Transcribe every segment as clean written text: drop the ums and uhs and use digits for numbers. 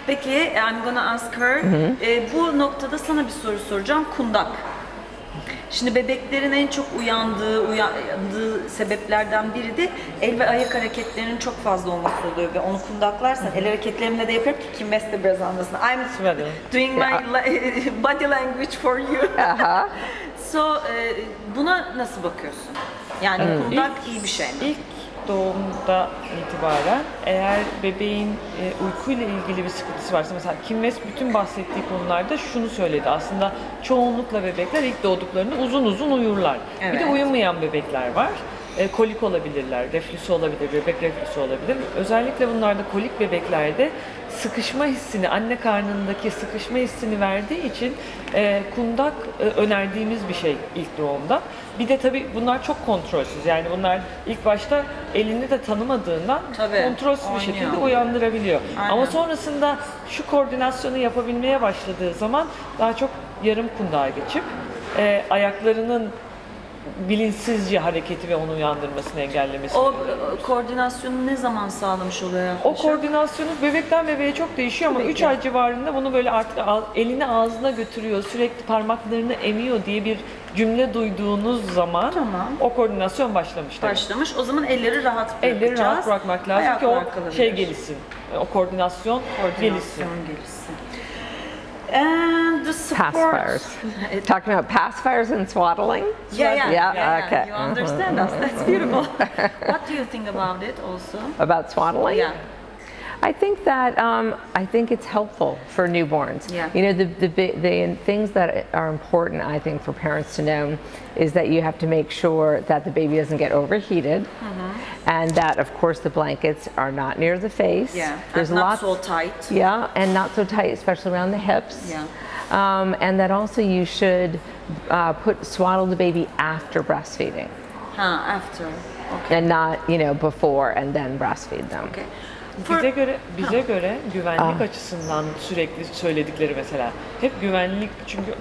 Peki, I'm gonna ask her. Bu noktada sana bir soru soracağım. Kundak. Şimdi bebeklerin en çok uyandığı sebeplerden biri de el ve ayak hareketlerinin çok fazla olması oluyor ve onu kundaklarsan el hareketlerimle de yapıyorum ki Kim West de biraz anlasın. I'm doing my body language for you. So, buna nasıl bakıyorsun? Yani kundak iyi bir şey mi? İlk doğumda itibaren eğer bebeğin uykuyla ilgili bir sıkıntısı varsa, mesela Kim West bütün bahsettiği konularda şunu söyledi, aslında çoğunlukla bebekler ilk doğduklarında uzun uzun uyurlar. Evet. Bir de uyumayan bebekler var. Kolik olabilirler, reflüsü olabilir, bebek reflüsü olabilir. Özellikle bunlarda kolik bebeklerde sıkışma hissini, anne karnındaki sıkışma hissini verdiği için kundak önerdiğimiz bir şey ilk doğumda. Bir de tabii bunlar çok kontrolsüz. Yani bunlar ilk başta elini de tanımadığından kontrolsüz bir şekilde uyandırabiliyor. Aynen. Ama sonrasında şu koordinasyonu yapabilmeye başladığı zaman daha çok yarım kundağa geçip ayaklarının bilinçsizce hareketi ve onu uyandırmasını engellemesi. O koordinasyonu ne zaman sağlamış oluyor yaklaşık? O koordinasyonu bebekten bebeğe çok değişiyor ama 3 ay civarında bunu böyle artık elini ağzına götürüyor, sürekli parmaklarını emiyor diye bir cümle duyduğunuz zaman o koordinasyon başlamış. Başlamış. O zaman elleri rahat bırakacağız. Elleri rahat bırakmak lazım ki o şey gelişsin. O koordinasyon gelişsin. And the support. Pacifiers. Talking about pacifiers and swaddling? Yeah. Okay. You understand us. That's beautiful. What do you think about it also? About swaddling? Yeah. I think that I think it's helpful for newborns. Yeah. You know, the things that are important, I think, for parents to know is that you have to make sure that the baby doesn't get overheated, and that, of course, the blankets are not near the face. Yeah, there's not lots, so tight. Yeah, and not so tight, especially around the hips. Yeah. And that also you should swaddle the baby after breastfeeding. After. Okay. And not, you know, before and then breastfeed them. Okay. Bize göre güvenlik açısından sürekli söyledikleri mesela hep güvenlik, çünkü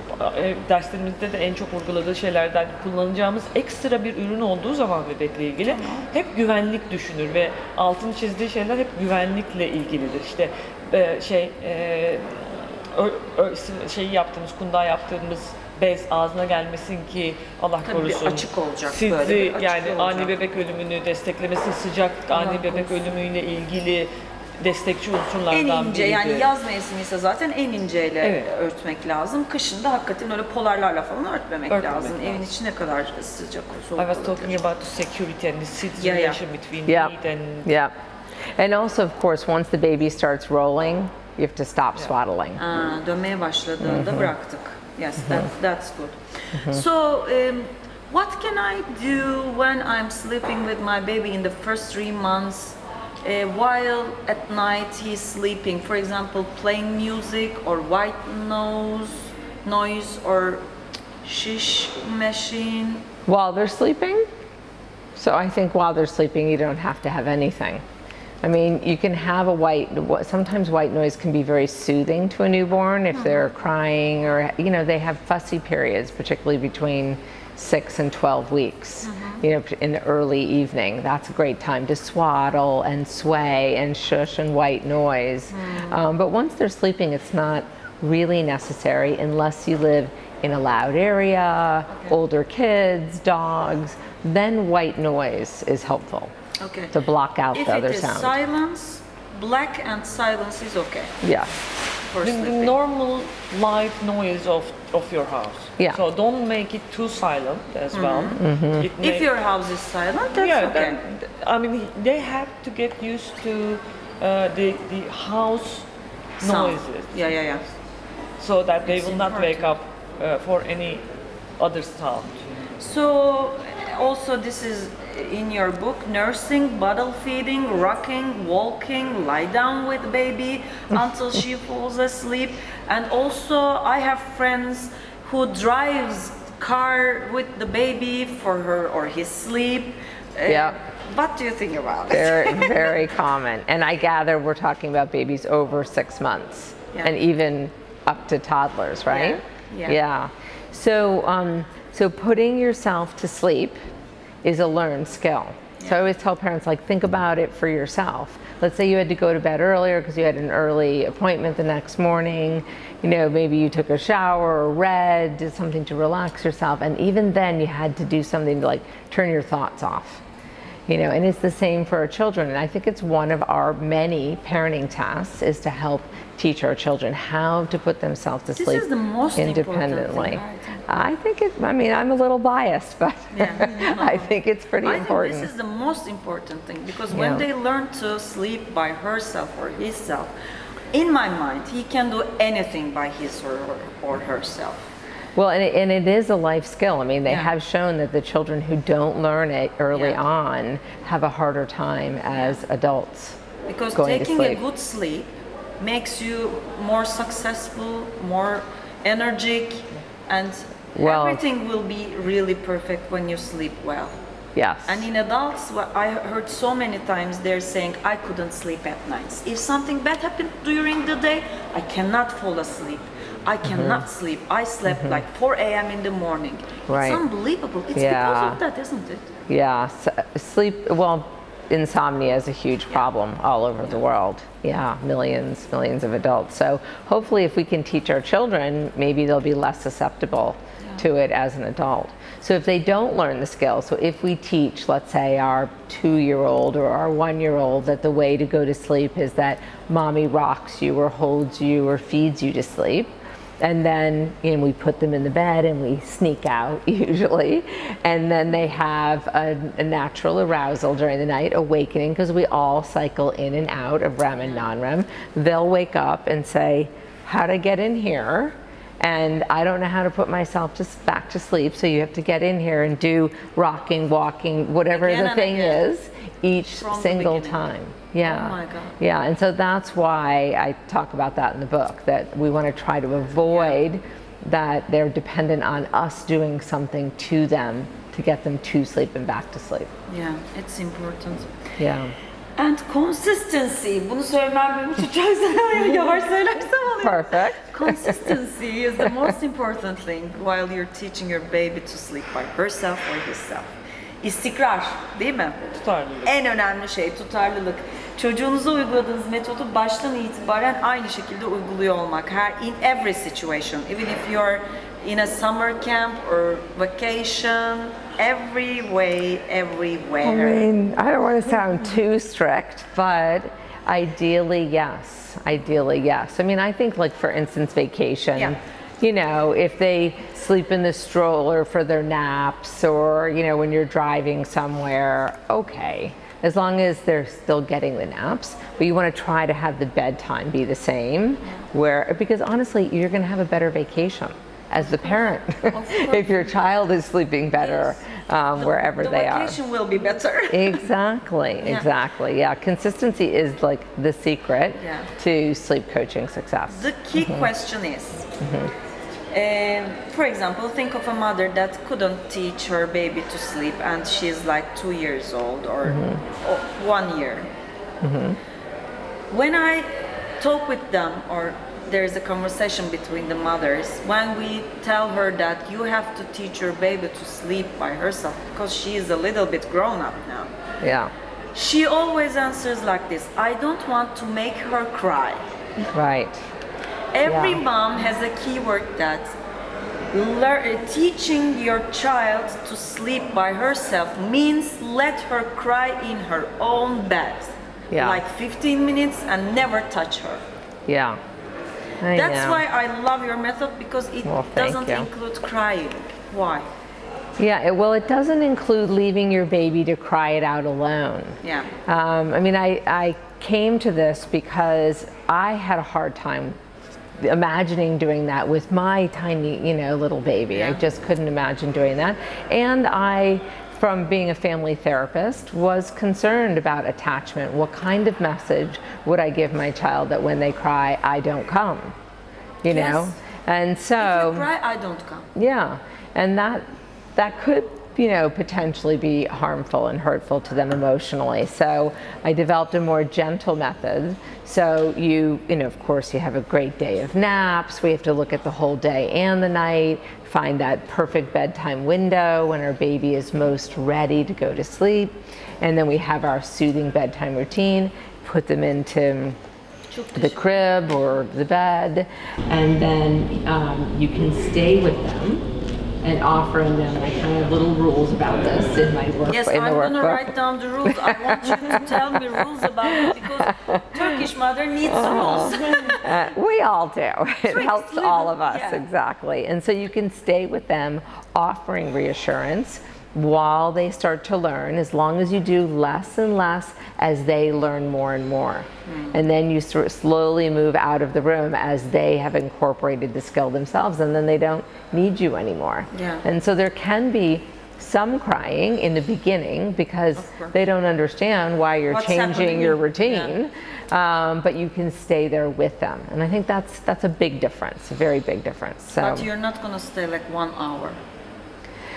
derslerimizde de en çok vurguladığı şeylerden kullanacağımız ekstra bir ürün olduğu zaman bebekle ilgili hep güvenlik düşünür ve altını çizdiği şeyler hep güvenlikle ilgilidir. İşte kundağı yaptığımız bez ağzına gelmesin ki Allah korusun. Açık olacak sizi, böyle. Açık yani olacak. ani bebek ölümünü desteklemesin, sıcak ani bebek ölümüyle ilgili destekçi unsurlardan en ince biridir. yani yaz mevsimi ise zaten en inceyle örtmek lazım. Kışın da hakikaten öyle polarlarla falan örtmemek lazım. Evin içi ne kadar sıcak soğuk. I was talking about the security and the situation between need and and also of course once the baby starts rolling, you have to stop swaddling. Dönmeye başladığında bıraktık. Yes, that's good. So, what can I do when I'm sleeping with my baby in the first 3 months, while at night he's sleeping? For example, playing music or white noise or shish machine. While they're sleeping? So I think while they're sleeping, you don't have to have anything. I mean, you can have sometimes white noise can be very soothing to a newborn if they're crying or, you know, they have fussy periods, particularly between 6 and 12 weeks, you know, in the early evening. That's a great time to swaddle and sway and shush and white noise. But once they're sleeping, it's not really necessary unless you live in a loud area, older kids, dogs, then white noise is helpful. Okay. To block out the other sound. If it is silence, black and silence is okay. Yeah. The normal light noise of your house. Yeah. So don't make it too silent as well. If your house is silent, that's okay. I mean, they have to get used to the house noises. Yeah. So that they will not wake up for any other sound. So, also this is in your book, nursing, bottle feeding, rocking, walking, lie down with baby until she falls asleep. And also I have friends who drives car with the baby for her or his sleep. What do you think about it? Very, very common. And I gather we're talking about babies over 6 months and even up to toddlers, right? Yeah. So, so putting yourself to sleep is a learned skill. So I always tell parents, like, think about it for yourself. Let's say you had to go to bed earlier because you had an early appointment the next morning. You know, maybe you took a shower or read, did something to relax yourself, and even then you had to do something to, like, turn your thoughts off. You know, and it's the same for our children. And I think it's one of our many parenting tasks is to help teach our children how to put themselves to sleep independently. I think it, I mean, I'm a little biased, but I think it's pretty important. I think this is the most important thing, because when they learn to sleep by herself or himself, in my mind, he can do anything by his or herself. Well, and it is a life skill. I mean, they have shown that the children who don't learn it early on have a harder time as adults. Because taking a good sleep makes you more successful, more energetic, and everything will be really perfect when you sleep well. Yes. And in adults, I heard so many times they're saying, I couldn't sleep at nights. If something bad happened during the day, I cannot fall asleep. I cannot sleep. I slept like 4 a.m. in the morning. It's unbelievable. It's because of that, isn't it? Yeah. Sleep, well, insomnia is a huge problem all over the world. Yeah, millions of adults. So hopefully if we can teach our children, maybe they'll be less susceptible to it as an adult. So if they don't learn the skill, so if we teach, let's say, our 2-year-old or our 1-year-old that the way to go to sleep is that mommy rocks you or holds you or feeds you to sleep, and then we put them in the bed and we sneak out usually, and then they have a natural arousal during the night, awakening, because we all cycle in and out of REM and non-REM. They'll wake up and say, how'd I get in here? And I don't know how to put myself back to sleep, so you have to get in here and do rocking, walking, whatever the thing is, each single time. Yeah. Oh my God. Yeah, and so that's why I talk about that in the book, that we want to try to avoid that they're dependent on us doing something to them to get them to sleep and back to sleep. Yeah, it's important. Yeah. And consistency. Bunu söylemem benim için çok zor. Yavaş söylersem oluyor. Perfect. Consistency is the most important thing while you're teaching your baby to sleep by herself or himself. İstikrar, değil mi? Tutarlılık. En önemli şey tutarlılık. Çocuğunuza uyguladığınız metodu baştan itibaren aynı şekilde uyguluyor olmak. In every situation, even if you're in a summer camp or vacation, every way, everywhere. I mean, I don't want to sound too strict, but ideally, yes. Ideally, yes. I mean, I think, like, for instance, vacation. You know, if they sleep in the stroller for their naps, or, you know, when you're driving somewhere, okay. As long as they're still getting the naps, but you want to try to have the bedtime be the same, because honestly, you're going to have a better vacation as the parent if your child is sleeping better wherever they are. The vacation will be better. Exactly, exactly. Yeah, consistency is like the secret to sleep coaching success. The key question is, for example, think of a mother that couldn't teach her baby to sleep and she's like 2 years old or 1 year. When I talk with them, or there's a conversation between the mothers, when we tell her that you have to teach your baby to sleep by herself because she is a little bit grown up now. Yeah. She always answers like this: I don't want to make her cry. Right. Every mom has a keyword that teaching your child to sleep by herself means let her cry in her own bed. Like 15 minutes and never touch her. Yeah. That's why I love your method, because it doesn't include crying. Why? Yeah, well, it doesn't include leaving your baby to cry it out alone. Yeah. I mean, I came to this because I had a hard time imagining doing that with my tiny, little baby. I just couldn't imagine doing that. And I, from being a family therapist, was concerned about attachment. What kind of message would I give my child that when they cry, I don't come? You know? And so, if you cry, I don't come. Yeah, and that could you know, potentially be harmful and hurtful to them emotionally. So I developed a more gentle method. So you know, of course, you have a great day of naps. We have to look at the whole day and the night, find that perfect bedtime window when our baby is most ready to go to sleep. And then we have our soothing bedtime routine, put them into the crib or the bed, and then you can stay with them and offering them like kind of little rules about this in my work. Yes, I'm going to write down the rules. I want you to tell me rules about it because Turkish mother needs rules. We all do. It helps all of us, yeah. Exactly. And so you can stay with them, offering reassurance while they start to learn, as long as you do less and less as they learn more and more. And then you sort of slowly move out of the room as they have incorporated the skill themselves, and then they don't need you anymore. Yeah. And so there can be some crying in the beginning because they don't understand why you're changing your routine. Yeah. But you can stay there with them, and I think that's a big difference, a very big difference. So, but you're not going to stay like 1 hour.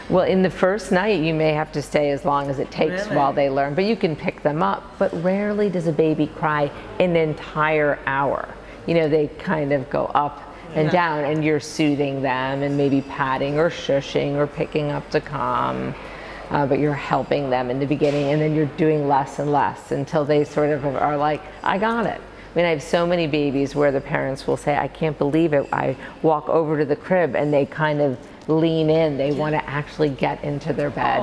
Well, in the first night, you may have to stay as long as it takes while they learn, but you can pick them up. But rarely does a baby cry an entire hour. You know, they kind of go up and down, and you're soothing them and maybe patting or shushing or picking up to calm. But you're helping them in the beginning, and then you're doing less and less until they sort of are like, I got it. I mean, I have so many babies where the parents will say, I can't believe it. I walk over to the crib and they kind of lean in. They want to actually get into their bed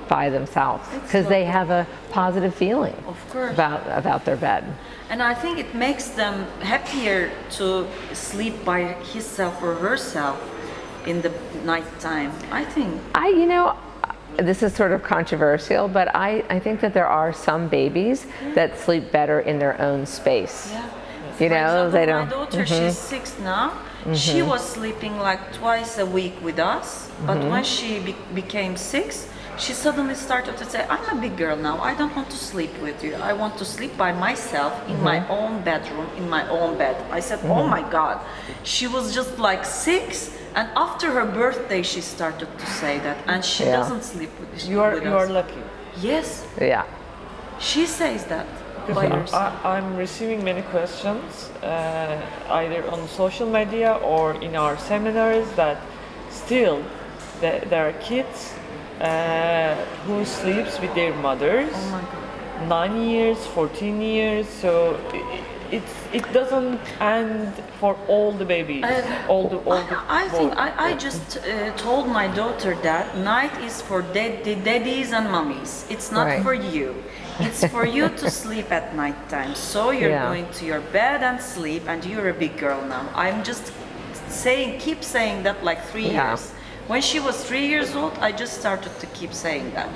by themselves because they have a positive feeling about their bed. And I think it makes them happier to sleep by himself or herself in the nighttime, I think. You know, this is sort of controversial, but I think that there are some babies that sleep better in their own space. Yeah. You know, example, they don't. My daughter, she's 6 now. She was sleeping like twice a week with us, but when she became 6, she suddenly started to say, I'm a big girl now, I don't want to sleep with you. I want to sleep by myself in my own bedroom, in my own bed. I said, oh my God. She was just like 6, and after her birthday, she started to say that, and she doesn't sleep with us. You are lucky. Yes. Yeah. She says that. By herself. I'm receiving many questions, either on social media or in our seminars, that still there are kids who sleeps with their mothers. Oh my God. 9 years, 14 years, so it doesn't end for all the babies, all the I think I just told my daughter that night is for daddies and mummies. It's not for you. It's for you to sleep at night time. So you're going to your bed and sleep, and you're a big girl now. I'm just keep saying that like 3 years. When she was 3 years old, I just started to keep saying that.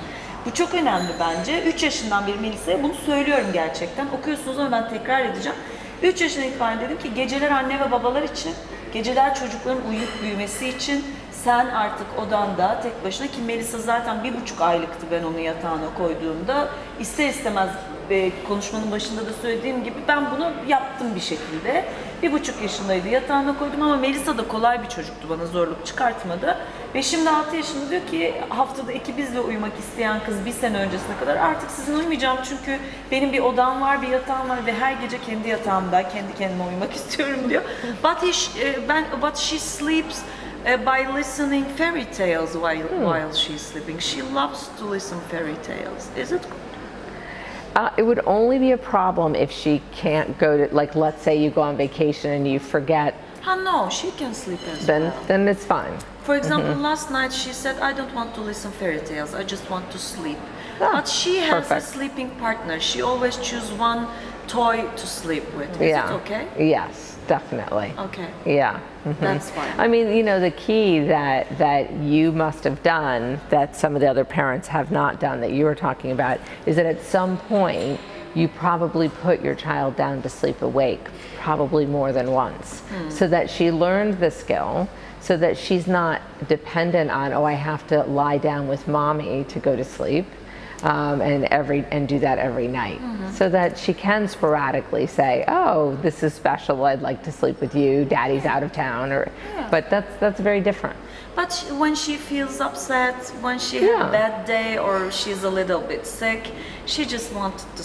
Bu çok önemli bence. 3 yaşından beri Melisa'ya bunu söylüyorum gerçekten. Okuyorsunuz ama ben tekrar edeceğim. 3 yaşına itibaren dedim ki geceler anne ve babalar için, geceler çocukların uyuyup büyümesi için, sen artık odanda tek başına, ki Melisa zaten 1,5 aylıktı ben onu yatağına koyduğumda, ister istemez konuşmanın başında da söylediğim gibi ben bunu yaptım bir şekilde. 1,5 yaşındaydı, yatağına koydum ama Melisa da kolay bir çocuktu, bana zorluk çıkartmadı. Ve şimdi 6 yaşında diyor ki haftada 2 bizle uyumak isteyen kız bir sene öncesine kadar artık sizin uyumayacağım çünkü benim bir odam var, bir yatağım var ve her gece kendi yatağımda kendi kendime uyumak istiyorum diyor. But she sleeps by listening fairy tales while she's sleeping. She loves to listen fairy tales. Is it good? It would only be a problem if she can't go to, like, let's say you go on vacation and you forget. No, she can sleep as well. Then it's fine. For example, last night she said, I don't want to listen fairy tales, I just want to sleep. But she has a sleeping partner. She always chooses one toy to sleep with. Is it okay? Yes, definitely. Okay. Yeah. That's fine. I mean, you know, the key that you must have done that some of the other parents have not done that you were talking about is that at some point you probably put your child down to sleep awake, probably more than once, so that she learned the skill, so that she's not dependent on, oh, I have to lie down with mommy to go to sleep. and do that every night, so that she can sporadically say, "Oh, this is special. I'd like to sleep with you. Daddy's out of town," but that's very different. But when she feels upset, when she had a bad day, or she's a little bit sick, she just wants to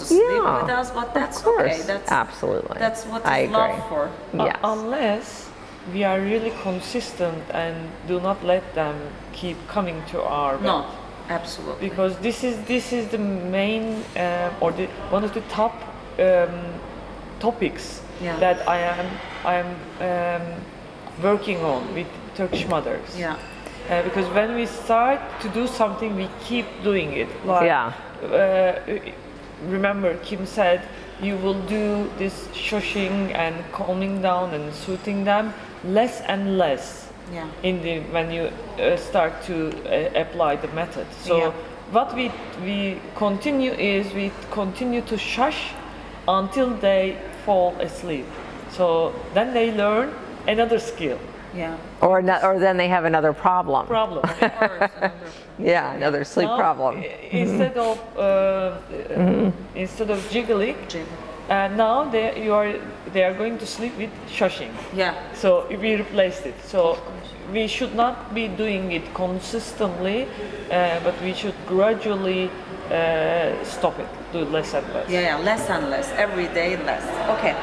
sleep with us. But that's okay. That's absolutely. That's what I is agree. love for. Yes. Unless we are really consistent and do not let them keep coming to our bed. No, absolutely. Because this is the main or one of the top topics that I am working on with Turkish mothers. Yeah. Because when we start to do something, we keep doing it. Like, remember, Kim said, you will do this shushing and calming down and soothing them less and less when you start to apply the method. So what we continue is we continue to shush until they fall asleep. So then they learn another skill. Yeah. Or then they have another problem. Another sleep problem. Instead of jiggling, now they are going to sleep with shushing. Yeah. So we replaced it. So we should not be doing it consistently, but we should gradually stop it. Do less and less. Yeah, less and less. Every day less. Okay.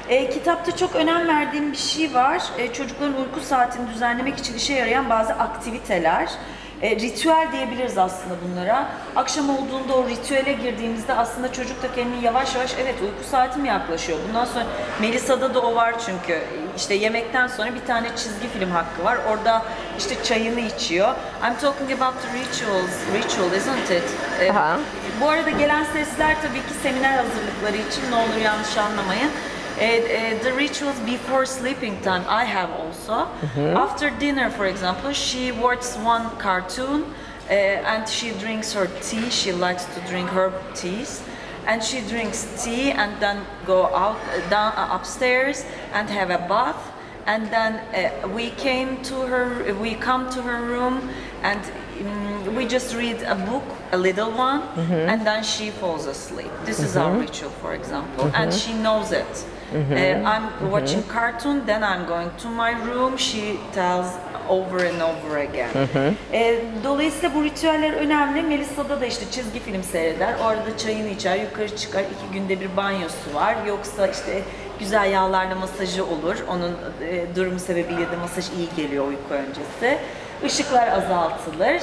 Kitapta çok önem verdiğim bir şey var. Çocukların uyku saatini düzenlemek için işe yarayan bazı aktiviteler. Ritüel diyebiliriz aslında bunlara. Akşam olduğunda o ritüele girdiğimizde aslında çocuk da kendini yavaş yavaş uyku saatim yaklaşıyor. Bundan sonra Melisa'da da o var çünkü. İşte yemekten sonra bir tane çizgi film hakkı var. Orada işte çayını içiyor. I'm talking about the ritual, isn't it? Bu arada gelen sesler tabii ki seminer hazırlıkları için, ne olur yanlış anlamayın. The rituals before sleeping time I have also. After dinner, for example, she watches one cartoon and she drinks her tea. She likes to drink herb teas, and she drinks tea and then go down upstairs and have a bath. And then we come to her room and we just read a book, a little one, and then she falls asleep. This is our ritual, for example, and she knows it. I'm watching cartoon, then I'm going to my room. She tells over and over again. Dolayısıyla bu ritüeller önemli. Melisa'da da işte çizgi film seyreder, orada çayını içer, yukarı çıkar, 2 günde bir banyosu var. Yoksa işte güzel yağlarla masajı olur. Onun durumu sebebiyle de masaj iyi geliyor uyku öncesi. Işıklar azaltılır,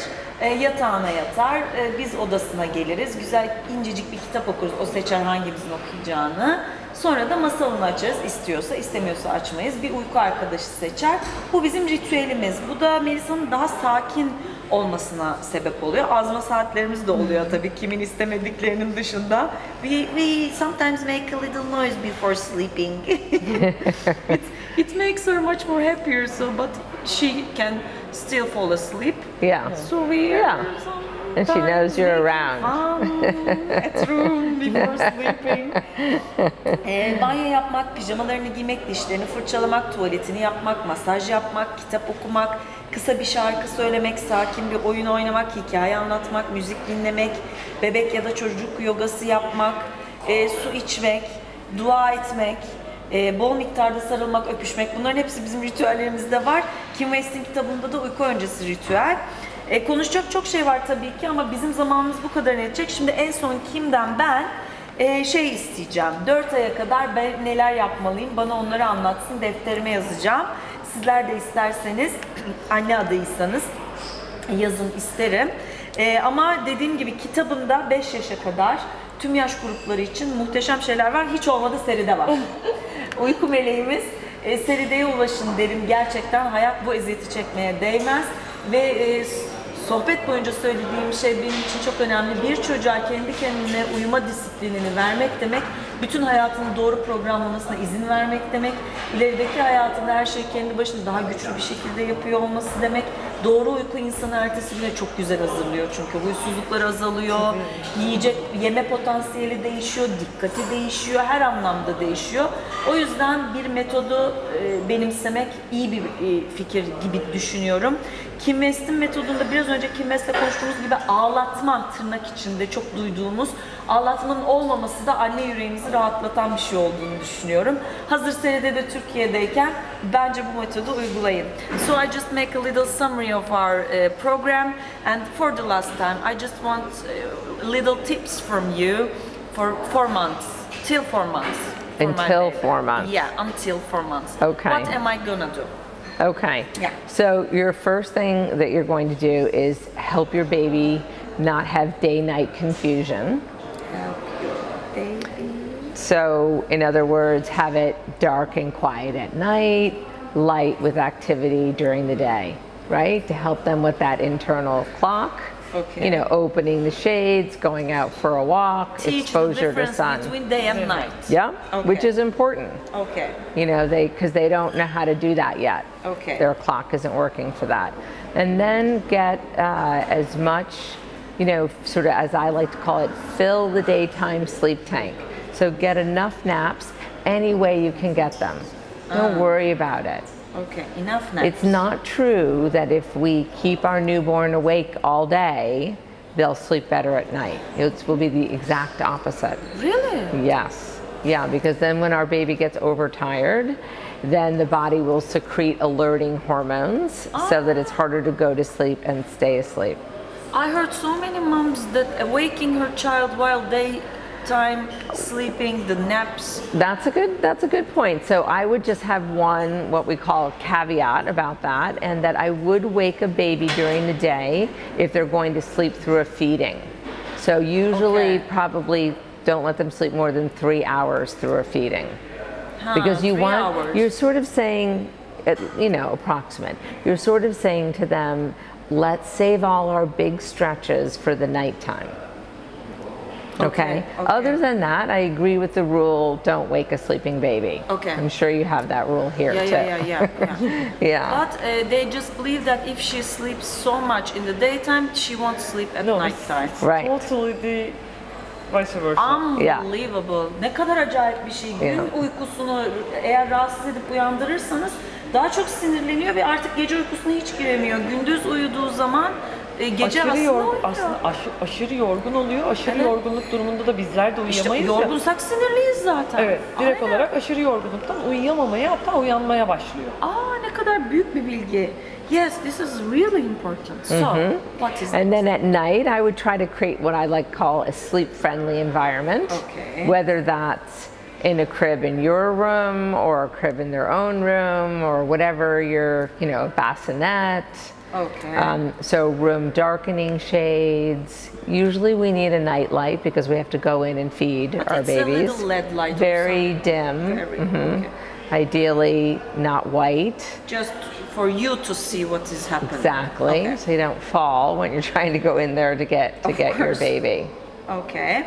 yatağına yatar, biz odasına geliriz, güzel incecik bir kitap okuruz, o seçer hangimizin okuyacağını. Sonra da masalını açarız, istiyorsa, istemiyorsa açmayız, bir uyku arkadaşı seçer. Bu bizim ritüelimiz. Bu da Melisa'nın daha sakin olmasına sebep oluyor. Azma saatlerimiz de oluyor tabii, kimin istemediklerinin dışında. We sometimes make a little noise before sleeping. It makes her much more happier, but she can still fall asleep. So and she knows you're around. At room before sleeping. Banyo yapmak, pijamalarını giymek, dişlerini fırçalamak, tuvaletini yapmak, masaj yapmak, kitap okumak, kısa bir şarkı söylemek, sakin bir oyun oynamak, hikaye anlatmak, müzik dinlemek, bebek ya da çocuk yogası yapmak, su içmek, dua etmek, bol miktarda sarılmak, öpüşmek, bunların hepsi bizim ritüellerimizde var. Kim West'in kitabında da uyku öncesi ritüel. Konuşacak çok şey var tabii ki ama bizim zamanımız bu kadar yetecek. Şimdi en son Kim'den ben isteyeceğim. 4 aya kadar ben neler yapmalıyım, bana onları anlatsın, defterime yazacağım. Sizler de isterseniz, anne adayıysanız yazın isterim. Ama dediğim gibi kitabımda 5 yaşa kadar tüm yaş grupları için muhteşem şeyler var. Hiç olmadı seride var. Uyku meleğimiz, serideye ulaşın derim. Gerçekten hayat bu eziyeti çekmeye değmez. Ve sohbet boyunca söylediğim şey benim için çok önemli. Bir çocuğa kendi kendine uyuma disiplinini vermek demek, bütün hayatını doğru programlamasına izin vermek demek, ilerideki hayatında her şey kendi başına daha güçlü bir şekilde yapıyor olması demek, Doğru uyku insanı ertesi güne çok güzel hazırlıyor çünkü huysuzluklar azalıyor, yeme potansiyeli değişiyor, dikkati değişiyor, her anlamda değişiyor. O yüzden bir metodu benimsemek iyi bir fikir gibi düşünüyorum. Kim West'in metodunda biraz önce Kim West'le konuştuğumuz gibi ağlatma, tırnak içinde çok duyduğumuz ağlatmanın olmaması da anne yüreğimizi rahatlatan bir şey olduğunu düşünüyorum. Hazır senede de Türkiye'deyken bence bu metodu uygulayın. So I just make a little summary of our program, and for the last time I just want little tips from you for 4 months, till 4 months. Until 4 months. Yeah, until 4 months. Okay. What am I gonna do? Okay. Yeah. So your first thing that you're going to do is help your baby not have day-night confusion. Help your baby. So in other words, have it dark and quiet at night, light with activity during the day, right? To help them with that internal clock. Okay. You know, opening the shades, going out for a walk, Teach exposure the to sun. between day and night. Yeah, Okay. which is important. Okay. You know, because they don't know how to do that yet. Okay. Their clock isn't working for that. And then get as much, you know, sort of as I like to call it, fill the daytime sleep tank. So get enough naps any way you can get them. Don't worry about it. Okay, enough naps. It's not true that if we keep our newborn awake all day, they'll sleep better at night. It will be the exact opposite. Really? Yes. Yeah, because then when our baby gets overtired, then the body will secrete alerting hormones so that it's harder to go to sleep and stay asleep. I heard so many moms that waking her child while daytime sleeping, the naps. That's a good point. So I would just have one, what we call caveat about that, and that I would wake a baby during the day if they're going to sleep through a feeding. So usually probably don't let them sleep more than 3 hours through a feeding. Because you 3 want, hours. you're sort of saying, you know, approximate, you're sort of saying to them, let's save all our big stretches for the nighttime. Okay. Other than that, I agree with the rule, don't wake a sleeping baby. Okay. I'm sure you have that rule here too. Yeah. Yeah. But they just believe that if she sleeps so much in the daytime, she won't sleep at No, nighttime. Right. Totally the vice versa. Unbelievable. Ne kadar acayip bir şey. Gün uykusunu eğer rahatsız edip uyandırırsanız daha çok sinirleniyor ve artık gece uykusuna hiç giremiyor. Gündüz uyuduğu zaman gece aşırı yorgun oluyor. Aşırı yorgunluk durumunda da bizler de uyuyamayız. İşte yorgunsak sinirliyiz zaten. Evet, direkt olarak aşırı yorgunluktan uyuyamamaya, hatta uyanmaya başlıyor. Ne kadar büyük bir bilgi. Yes, this is really important. So, what is And it? then at night, I would try to create what I like to call a sleep-friendly environment. Okay. Whether that's in a crib in your room or a crib in their own room or whatever your, you know, bassinet. Okay. So room darkening shades. Usually we need a night light because we have to go in and feed our it's babies. A little LED light. Very dim. Very, okay. Ideally not white. Just for you to see what is happening. Exactly. Okay. So you don't fall when you're trying to go in there to get your baby. Okay.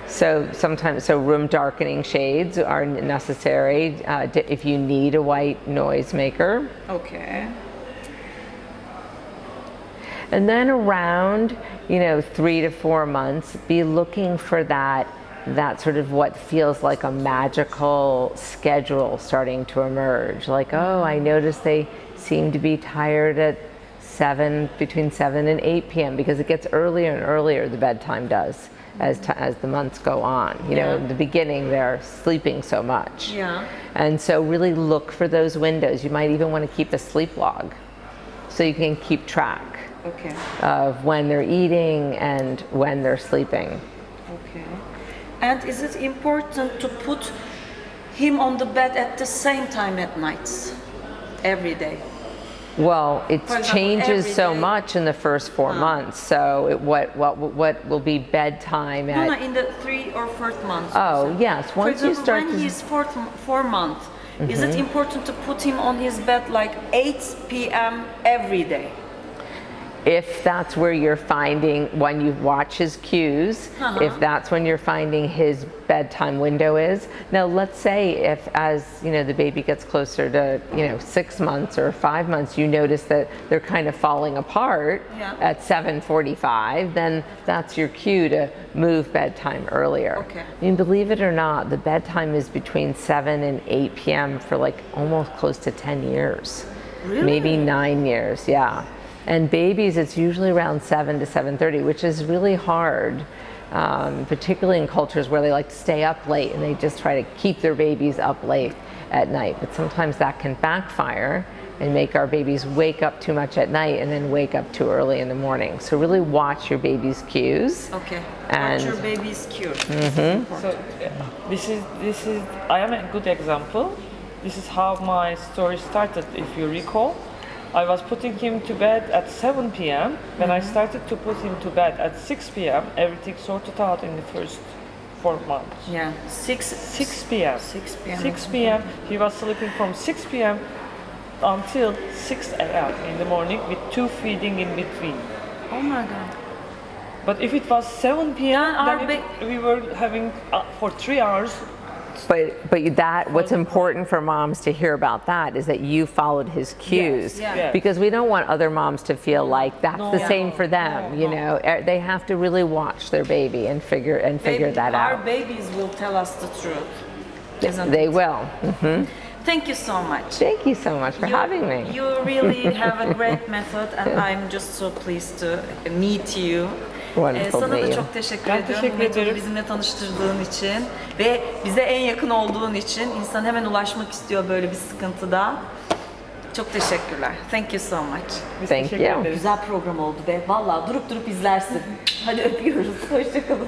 So room darkening shades are necessary if you need a white noise maker. Okay. And then around, 3 to 4 months, be looking for that sort of what feels like a magical schedule starting to emerge. Like, oh, I noticed they seem to be tired at between 7 and 8 p.m. because it gets earlier and earlier, the bedtime does, as the months go on. In the beginning, they're sleeping so much. Yeah. And so really look for those windows. You might even want to keep a sleep log so you can keep track of when they're eating and when they're sleeping. Okay. And is it important to put him on the bed at the same time at nights, every day? Well, it changes so day. much in the first 4 months. So what will be bedtime at? No, in the 3 or 4th month. Oh, yes. Once For example, you start when he's 4 months, is it important to put him on his bed like 8 p.m. every day? if that's where you're finding, when you watch his cues, if that's when you're finding his bedtime window is. Now let's say if, as you know, the baby gets closer to 6 months or 5 months, you notice that they're kind of falling apart at 7:45, then that's your cue to move bedtime earlier. Okay. I mean, believe it or not, the bedtime is between 7 and 8 p.m. for like almost close to 10 years. Really? Maybe 9 years, yeah. And babies, it's usually around 7 to 7:30, which is really hard, particularly in cultures where they like to stay up late and they just try to keep their babies up late at night. But sometimes that can backfire and make our babies wake up too much at night and then wake up too early in the morning. So really watch your baby's cues. Okay. And watch your baby's cue. So this is I am a good example. This is how my story started, if you recall. I was putting him to bed at 7 p.m. When I started to put him to bed at 6 p.m., everything sorted out in the first 4 months. Yeah, 6 p.m. 6 p.m. 6 p.m. He was sleeping from 6 p.m. until 6 a.m. in the morning with 2 feeding in between. Oh my God. But if it was 7 p.m., our then we were having for 3 hours. But that, what's important for moms to hear about that is that you followed his cues. Yes. Because we don't want other moms to feel like that's the same for them. You know, they have to really watch their baby and figure that out. Our babies will tell us the truth. Isn't They it? will. Thank you so much. Thank you so much for having me. You really have a great method and I'm just so pleased to meet you. Wonderful to Sana meet da you. çok teşekkür Ben ediyorum. teşekkür Metodu ederim. bizimle tanıştırdığın için ve bize en yakın olduğun için. İnsan hemen ulaşmak istiyor böyle bir sıkıntıda. Çok teşekkürler. Thank you so much. Biz Thank teşekkür you. ederiz. Güzel program oldu be. Vallahi durup durup izlersin. Hadi öpüyoruz. Hoşçakalın.